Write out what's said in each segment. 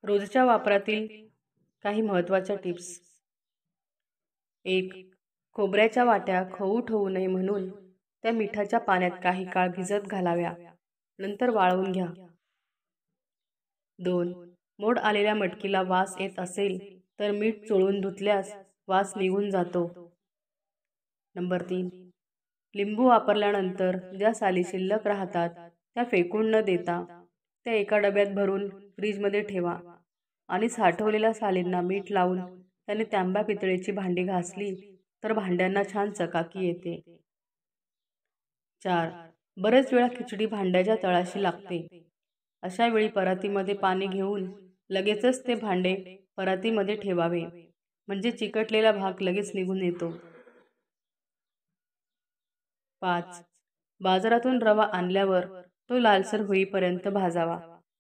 रोजच्या वापरातील काही महत्त्वाच्या टिप्स. 1. खोबऱ्याच्या वाट्या खवू ठेवू नये म्हणून त्या मिठाच्या पाण्यात काही काळ भिजत घालाव्या, नंतर वाळवून घ्या. 2. मोड आलेल्या मटकीला वास येत असेल तर मीठ चोळून धुतल्यास वास निघून जातो. नंबर 3. लिंबू वापरल्यानंतर ज्या साली शिल्लक राहतात त्या फेकून न देता त्या एका डब्यात भरून फ्रीजमध्ये ठेवा आणि साठवलेल्या सालींना मीठ लावून त्याने तांब्या पितळेची भांडी घासली तर भांड्यांना छान चकाकी येते. 4. बरेच वेळा खिचडी भांड्याच्या तळाशी लागते. अशा वेळी परातीमध्ये पाणी घेऊन लगेचच ते भांडे परातीमध्ये ठेवावे, म्हणजे चिकटलेला भाग लगेच निघून येतो. 5. बाजारातून रवा आणल्यावर तो लालसर होईपर्यंत भाजावा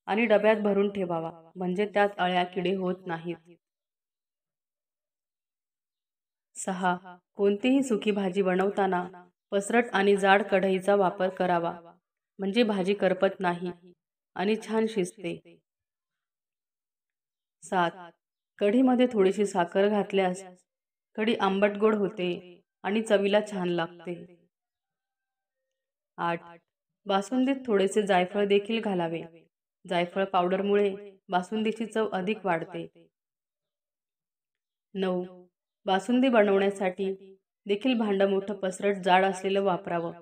आणि डब्यात भरून ठेवावा, म्हणजे त्यात अळ्या किडे होत नाहीत. 6. कोणतीही सुकी भाजी बनवताना पसरट आणि जाड कढईचा वापर करावा, म्हणजे भाजी करपत नाही आणि छान शिजते. 7. कढीमध्ये थोडीशी साखर घातल्यास कढी आंबट गोड होते आणि चवीला छान लागते. 8. बासुंदीत थोडेसे जायफळ देखील घालावे. जायफळ पावडरमुळे बासुंदीची चव अधिक वाढते. 9. बासुंदी बनवण्यासाठी देखील भांडं मोठं पसरट जाड असलेलं वापरावं,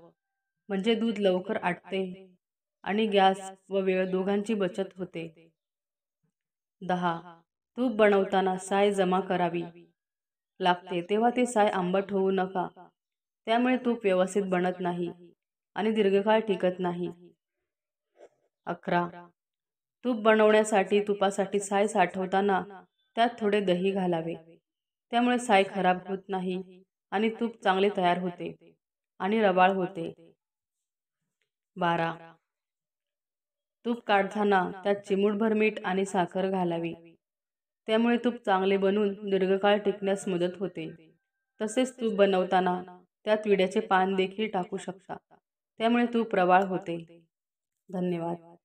म्हणजे दूध लवकर आटते आणि गॅस व वेळ दोघांची बचत होते. 10. तूप बनवताना साय जमा करावी लागते, तेव्हा ते साय आंबट होऊ नका, त्यामुळे तूप व्यवस्थित बनत नाही आणि दीर्घकाळ टिकत नाही. 11. तूप बनवण्यासाठी तुपासाठी साय साठवताना त्यात थोडे दही घालावे, त्यामुळे साय खराब होत नाही आणि तूप चांगले तयार होते आणि रवाळ होते. 12. तूप काढताना त्यात चिमूटभर मीठ आणि साखर घालावी, त्यामुळे तूप चांगले बनून दीर्घकाळ टिकण्यास मदत होते. तसेच तूप बनवताना त्यात विड्याचे पान देखील टाकू शकता, त्यामुळे तूप रवाळ होते. धन्यवाद.